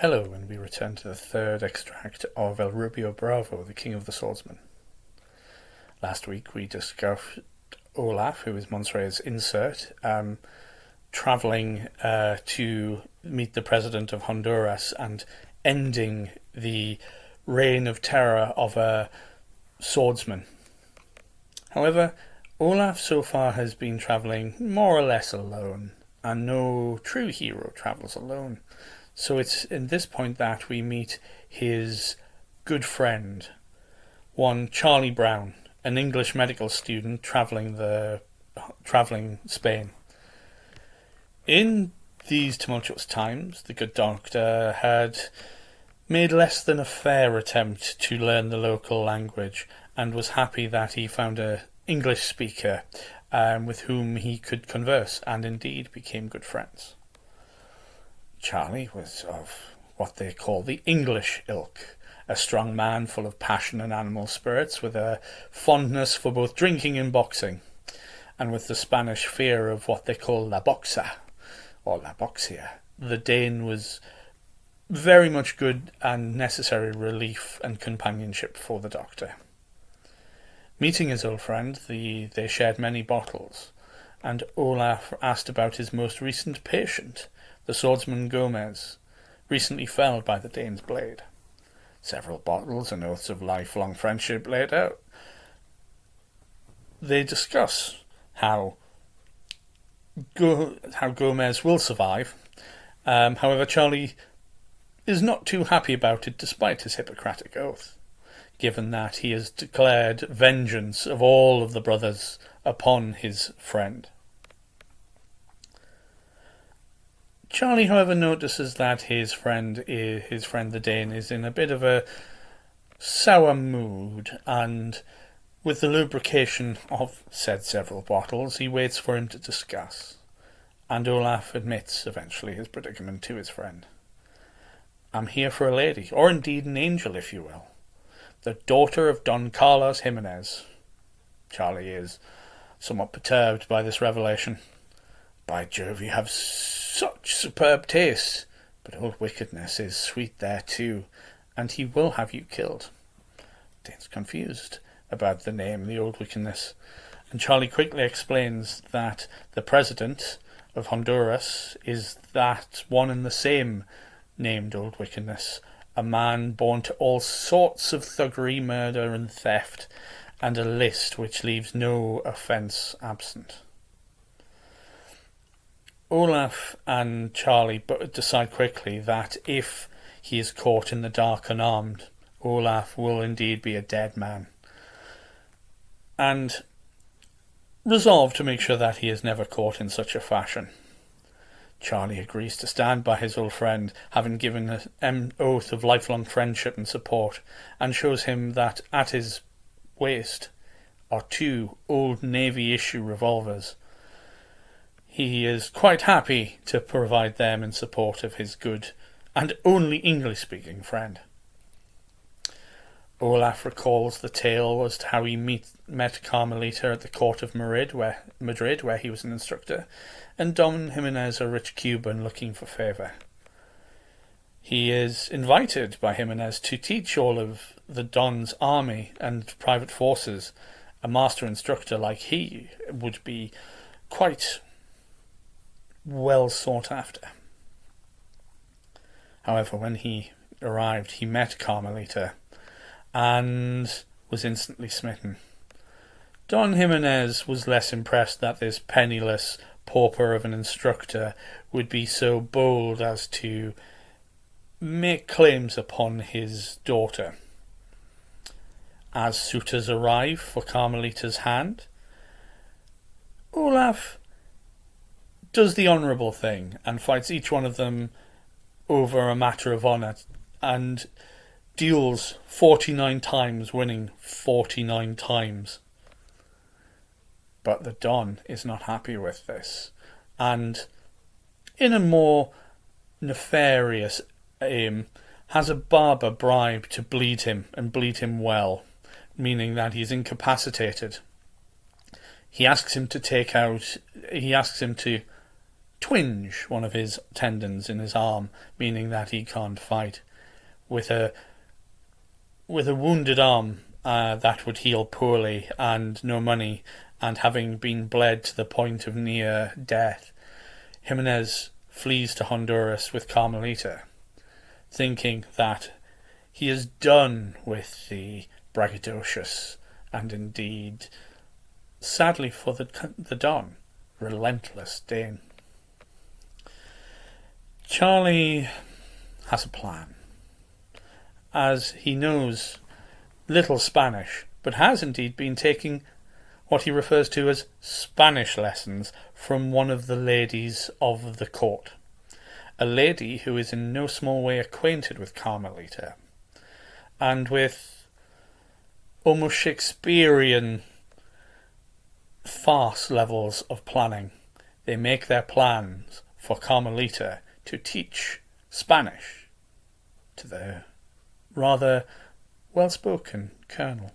Hello, and we return to the third extract of El Rubio Bravo, the King of the Swordsmen. Last week we discussed Olaf, who is Monstery's insert, travelling to meet the president of Honduras and ending the reign of terror of a swordsman. However, Olaf so far has been travelling more or less alone, and no true hero travels alone. So it's in this point that we meet his good friend, one Charlie Brown, an English medical student travelling Spain. In these tumultuous times, the good doctor had made less than a fair attempt to learn the local language, and was happy that he found an English speaker with whom he could converse, and indeed became good friends. Charlie was of what they call the English ilk, a strong man full of passion and animal spirits, with a fondness for both drinking and boxing, and with the Spanish fear of what they call la boxa, or la boxia. The Dane was very much good and necessary relief and companionship for the doctor. Meeting his old friend, they shared many bottles, and Olaf asked about his most recent patient, the swordsman Gomez, recently felled by the Dane's blade. Several bottles and oaths of lifelong friendship laid out. They discuss how Gomez will survive. However, Charlie is not too happy about it despite his Hippocratic oath, given that he has declared vengeance of all of the brothers upon his friend. Charlie, however, notices that his friend the Dane is in a bit of a sour mood, and with the lubrication of said several bottles, he waits for him to discuss. And Olaf admits eventually his predicament to his friend. "I'm here for a lady, or indeed an angel, if you will. The daughter of Don Carlos Jimenez." Charlie is somewhat perturbed by this revelation. "By Jove, you have such superb taste, but old wickedness is sweet there too, and he will have you killed." Dane's confused about the name, the old wickedness, and Charlie quickly explains that the president of Honduras is that one and the same named old wickedness, a man born to all sorts of thuggery, murder and theft, and a list which leaves no offence absent. Olaf and Charlie decide quickly that if he is caught in the dark unarmed, Olaf will indeed be a dead man, and resolve to make sure that he is never caught in such a fashion. Charlie agrees to stand by his old friend, having given an oath of lifelong friendship and support, and shows him that at his waist are two old Navy-issue revolvers. He is quite happy to provide them in support of his good and only English-speaking friend. Olaf recalls the tale as to how he met Carmelita at the court of Madrid, where he was an instructor, and Don Jimenez, a rich Cuban looking for favour. He is invited by Jimenez to teach all of the Don's army and private forces. A master instructor like he would be quite well sought after. However, when he arrived, he met Carmelita and was instantly smitten. Don Jimenez was less impressed that this penniless pauper of an instructor would be so bold as to make claims upon his daughter. As suitors arrive for Carmelita's hand, Olaf does the honourable thing and fights each one of them over a matter of honour, and duels 49 times, winning 49 times. But the Don is not happy with this, and in a more nefarious aim, has a barber bribed to bleed him, and bleed him well, meaning that he's incapacitated. He asks him to twinge one of his tendons in his arm, meaning that he can't fight. With a wounded arm that would heal poorly and no money, and having been bled to the point of near death, Jimenez flees to Honduras with Carmelita, thinking that he is done with the braggadocious and indeed, sadly for the Don, relentless Dane. Charlie has a plan, as he knows little Spanish, but has indeed been taking what he refers to as Spanish lessons from one of the ladies of the court, a lady who is in no small way acquainted with Carmelita, and with almost Shakespearean farce levels of planning, they make their plans for Carmelita to teach Spanish to the rather well-spoken colonel.